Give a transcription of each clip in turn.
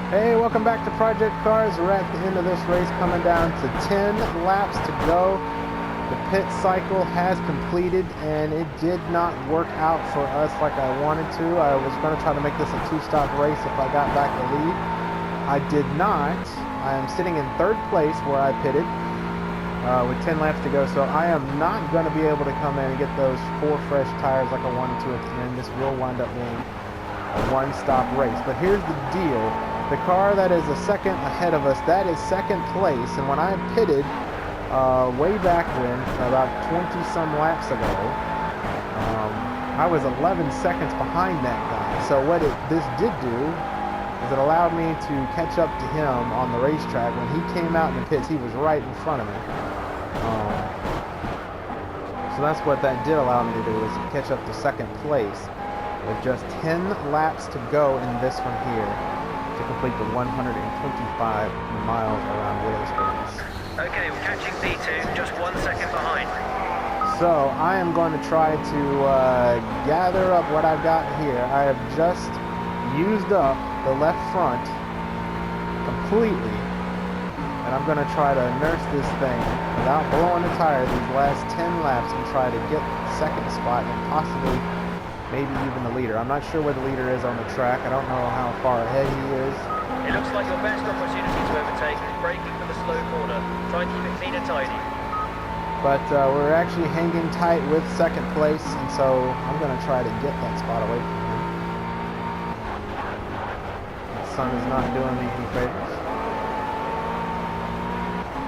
Hey, welcome back to Project Cars. We're at the end of this race, coming down to 10 laps to go. The pit cycle has completed, and it did not work out for us like I wanted to. I was going to try to make this a two-stop race if I got back the lead. I did not. I am sitting in third place where I pitted with 10 laps to go, so I am not going to be able to come in and get those 4 fresh tires like I wanted to at the end. This will wind up being a one-stop race. But here's the deal. The car that is a second ahead of us, that is second place. And when I pitted way back when, about 20-some laps ago, I was 11 seconds behind that guy. So what this did do is it allowed me to catch up to him on the racetrack. When he came out in the pits, he was right in front of me. So that's what that did allow me to do, is to catch up to second place with just 10 laps to go in this one here, to complete the 125 miles around Willow Springs. Okay, we're catching P2, just 1 second behind. So I am going to try to gather up what I've got here. I have just used up the left front completely, and I'm going to try to nurse this thing without blowing the tire these last 10 laps and try to get the second spot and possibly maybe even the leader. I'm not sure where the leader is on the track. I don't know how far ahead he is. It looks like your best opportunity to overtake is braking for the slow corner. Try and keep it clean and tidy. But we're actually hanging tight with second place, and so I'm going to try to get that spot away from him. The sun is not doing me any favors.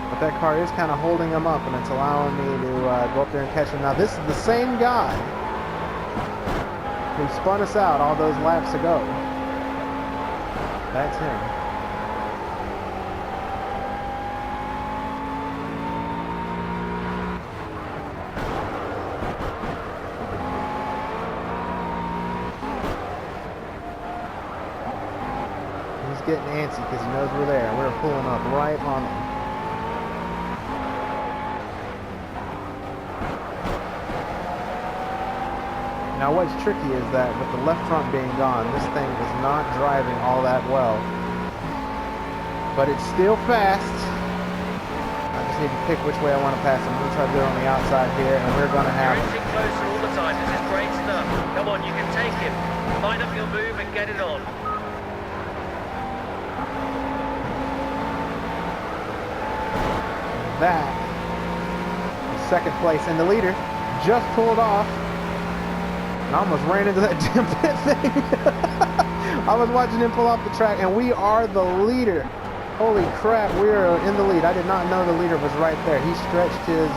But that car is kind of holding him up, and it's allowing me to go up there and catch him. Now, this is the same guy who spun us out all those laps ago. That's him. He's getting antsy because he knows we're there, and we're pulling up right on him. Now what's tricky is that with the left front being gone, this thing is not driving all that well. But it's still fast. I just need to pick which way I want to pass him. I'm going to try to do it on the outside here, and we're going to have him. You're inching closer all the time. This is great stuff. Come on, you can take him. Line up your move and get it on. That is second place, and the leader just pulled off. I almost ran into that damn pit thing. I was watching him pull off the track, and we are the leader. Holy crap, we are in the lead. I did not know the leader was right there. He stretched I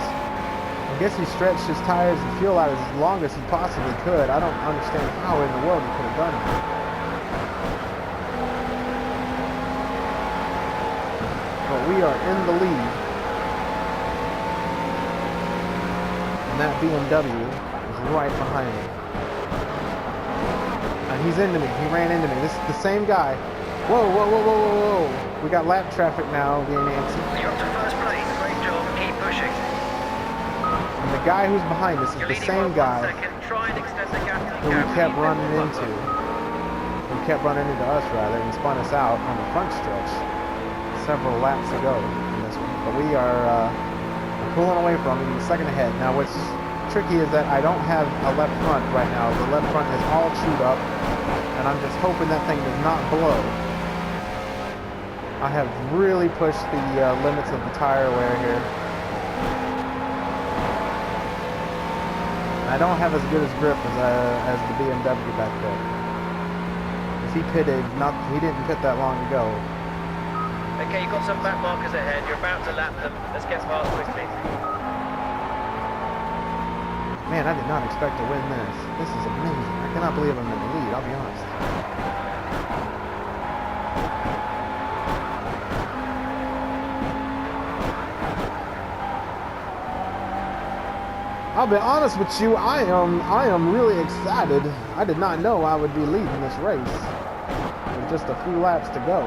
guess he stretched his tires and fuel out as long as he possibly could. I don't understand how in the world he could have done that. But we are in the lead. And that BMW is right behind me. And he's into me. He ran into me. This is the same guy. Whoa, whoa, whoa, whoa, whoa, whoa. We got lap traffic now, being antsy. You're up to first place. Great job. Keep pushing. And the guy who's behind us is the same guy Try and extend the gap who we kept running into. Who kept running into us, rather, and spun us out on the front stretch several laps ago in this one. But we are pulling away from him, second ahead. Now what's tricky is that I don't have a left front right now. The left front is all chewed up, and I'm just hoping that thing does not blow. I have really pushed the limits of the tire wear here. I don't have as good as grip as the BMW back there. If he pitted, he didn't pit that long ago. Okay, you've got some back markers ahead. You're about to lap them. Let's get past quickly. Man, I did not expect to win this. This is amazing. I cannot believe I'm in the lead, I'll be honest. I'll be honest with you, I am really excited. I did not know I would be leading this race with just a few laps to go.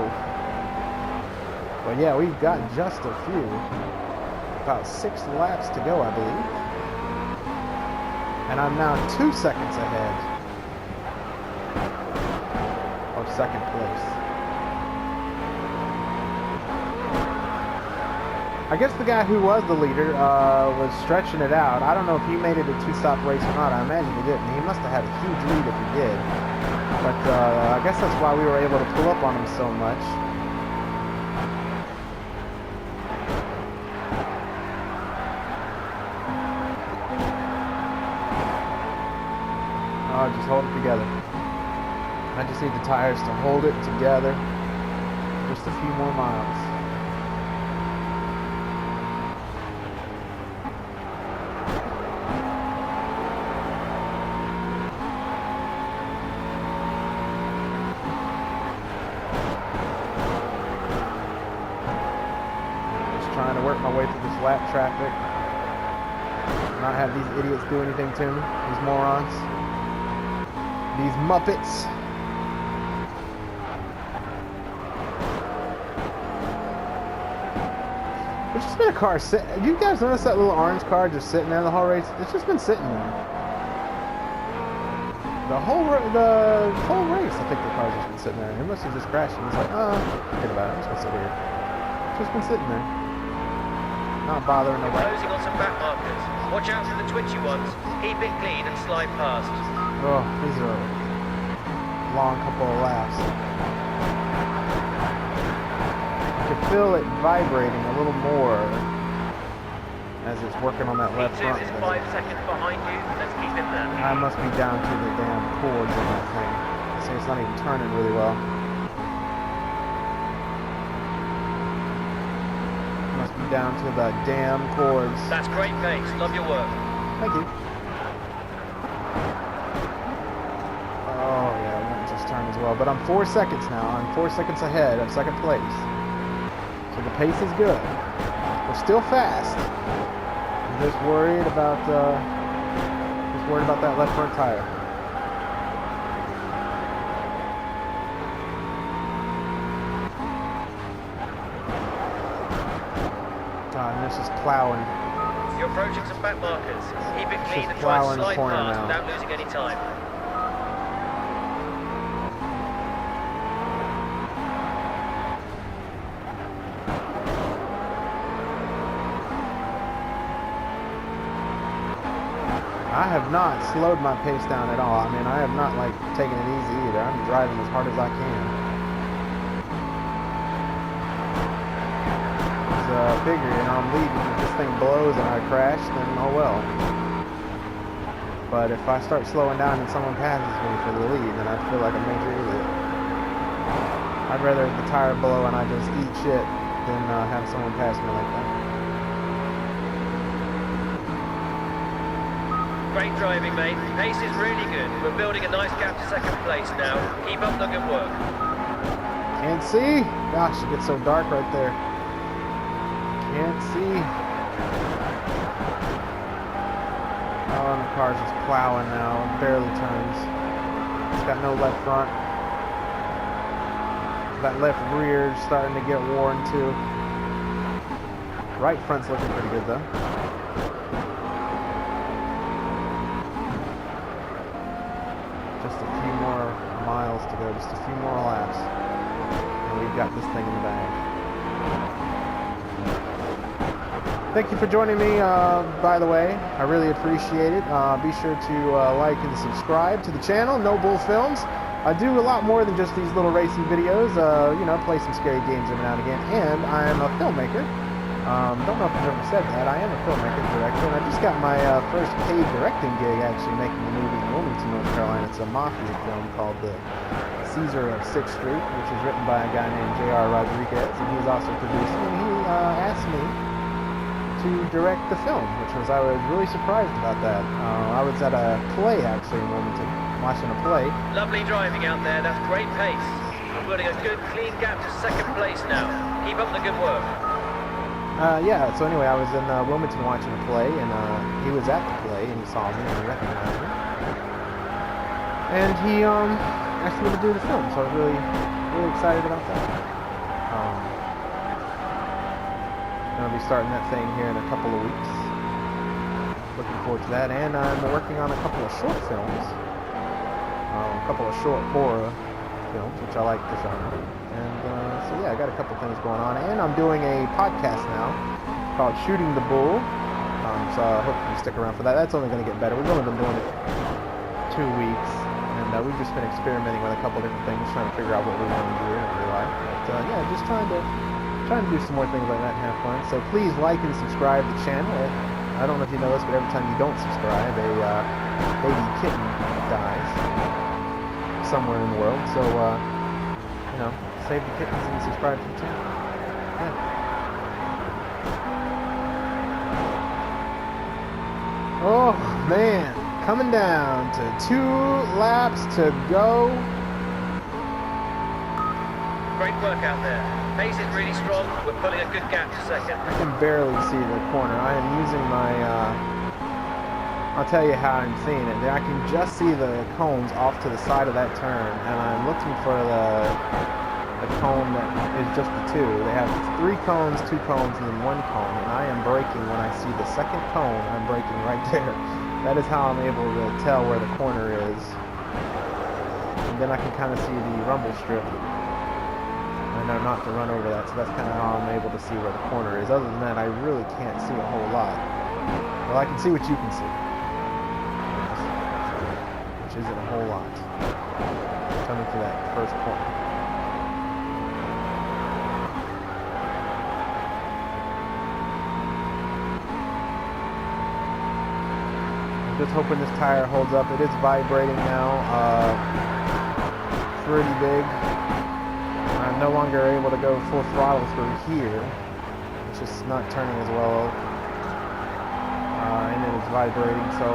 But yeah, we've got just a few. About 6 laps to go, I believe. And I'm now 2 seconds ahead of second place. I guess the guy who was the leader was stretching it out. I don't know if he made it a two-stop race or not. I imagine he didn't. He must have had a huge lead if he did. But I guess that's why we were able to pull up on him so much. Oh, just hold it together. I just need the tires to hold it together just a few more miles. Just trying to work my way through this lap traffic. Not have these idiots do anything to me, these morons. These Muppets. There's just been a car sitting. You guys notice that little orange car just sitting there the whole race? It's just been sitting there. The whole race, I think the car's just been sitting there. It must have just crashed. And it's like, oh, forget about it. It's just over here. It's just been sitting there. Not bothering nobody. Closing on some back markers. Watch out for the twitchy ones. Keep it clean and slide past. Oh, these are a long couple of laps. I can feel it vibrating a little more as it's working on that left front. Is 5 seconds behind you. Let's keep it there. I must be down to the damn cords on that thing. See, it's not even turning really well. Must be down to the damn cords. That's great pace. Love your work. Thank you. Oh yeah, it won't just turn as well. But I'm 4 seconds now. I'm 4 seconds ahead of second place. So the pace is good. We're still fast. I'm just worried about that left front tire. God, and this is plowing. You're approaching some back markers. Keep it clean and try plowing to the slide corner past now. without losing any time. I have not slowed my pace down at all. I mean, I have not like taken it easy either. I'm driving as hard as I can. Figure, you know, I'm leading. If this thing blows and I crash, then oh well. But if I start slowing down and someone passes me for the lead, then I feel like a major idiot. I'd rather the tire blow and I just eat shit than have someone pass me like that. Great driving, mate. Pace is really good. We're building a nice gap to second place now. Keep up the good work. Can't see. Gosh, it gets so dark right there. Can't see. Oh, and the car's just plowing now. It barely turns. It's got no left front. That left rear is starting to get worn too. Right front's looking pretty good though. Just a few more miles to go, just a few more laps. And we've got this thing in the bag. Thank you for joining me, by the way. I really appreciate it. Be sure to like and subscribe to the channel, No Bull Films. I do a lot more than just these little racing videos. You know, play some scary games every now and again. And I'm a filmmaker. Don't know if I've ever said that. I am a filmmaker, director, and I just got my first paid directing gig actually making a movie in Wilmington, North Carolina. It's a mafia film called The Caesar of 6th Street, which is written by a guy named J.R. Rodriguez, and he's also producing. And he asked me to direct the film, I was really surprised about that. I was at a play actually in Wilmington, watching a play. Lovely driving out there. That's great pace. We're building a good, clean gap to second place now. Keep up the good work. Yeah, so anyway, I was in Wilmington watching a play, and he was at the play, and he saw me and he recognized me. And he asked me to do the film, so I was really, really excited about that. I'll be starting that thing here in a couple of weeks. Looking forward to that, and I'm working on a couple of short films. A couple of short horror films, which I like the genre. And so yeah, I got a couple things going on, and I'm doing a podcast now called Shooting the Bull. So I hope you stick around for that. That's only going to get better. We've only been doing it 2 weeks, and we've just been experimenting with a couple different things, trying to figure out what we want to do in real life. But yeah, just trying to do some more things like that and have fun. So please like and subscribe to the channel. I don't know if you know this, but every time you don't subscribe, a baby kitten dies somewhere in the world. So you know, save the kittens and subscribe to the channel. Yeah. Oh man, coming down to 2 laps to go. Great work out there. Pace is really strong. We're pulling a good gap to second. I can barely see the corner. I am using my, I'll tell you how I'm seeing it. I can just see the cones off to the side of that turn, and I'm looking for the cone that is just the 2. They have 3 cones, 2 cones, and then 1 cone, and I am braking when I see the second cone. I'm braking right there. That is how I'm able to tell where the corner is. And then I can kind of see the rumble strip. I know not to run over that, so that's kind of how I'm able to see where the corner is. Other than that, I really can't see a whole lot. Well, I can see what you can see, which isn't a whole lot. Coming to that first corner. I'm just hoping this tire holds up. It is vibrating now, pretty big. I'm no longer able to go full throttle through here. It's just not turning as well. And it is vibrating, so...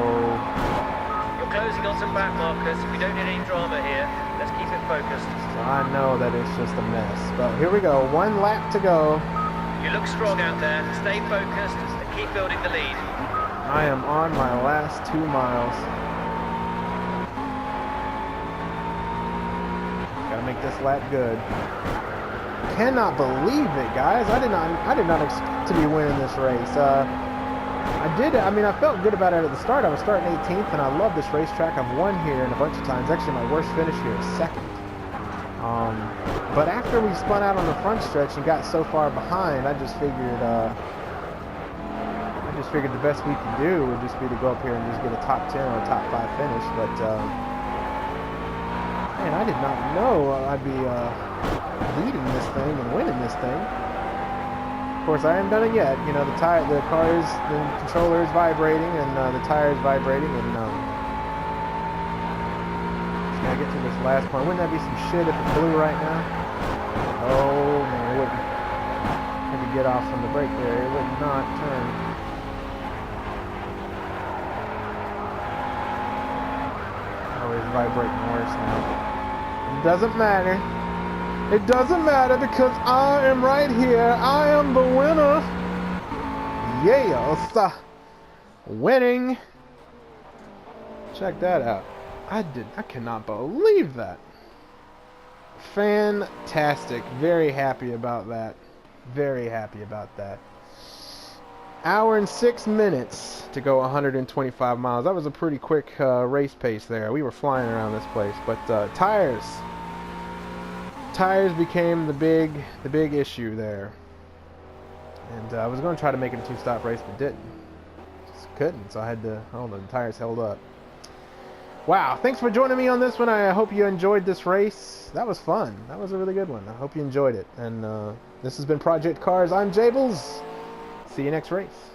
You're closing on some back markers. We don't need any drama here. Let's keep it focused. So I know that it's just a mess. But here we go. 1 lap to go. You look strong out there. Stay focused and keep building the lead. I am on my last 2 miles. Gotta make this lap good. Cannot believe it, guys. I did not expect to be winning this race. I mean, I felt good about it at the start. I was starting 18th, and I love this racetrack. I've won here a bunch of times. Actually, my worst finish here is 2nd. But after we spun out on the front stretch and got so far behind, I just figured the best we could do would just be to go up here and just get a top 10 or a top 5 finish. But man, I did not know I'd be leading this thing and winning this thing. Of course, I haven't done it yet. You know, the car's, the controller is vibrating, and the tire is vibrating, and just gotta get to this last point. Wouldn't that be some shit if it blew right now? Oh man, it wouldn't. Had to get off on the brake there. It would not turn. Oh, it's vibrating worse now. It doesn't matter. It doesn't matter because I am right here. I am the winner. Yes. Winning. Check that out. I cannot believe that. Fantastic. Very happy about that. Very happy about that. Hour and 6 minutes to go 125 miles. That was a pretty quick race pace there. We were flying around this place. But tires became the big issue there. And I was going to try to make it a 2-stop race, but didn't. Just couldn't, so I had to, the tires held up. Wow, thanks for joining me on this one. I hope you enjoyed this race. That was fun. That was a really good one. I hope you enjoyed it. And this has been Project Cars. I'm Jables. See you next race.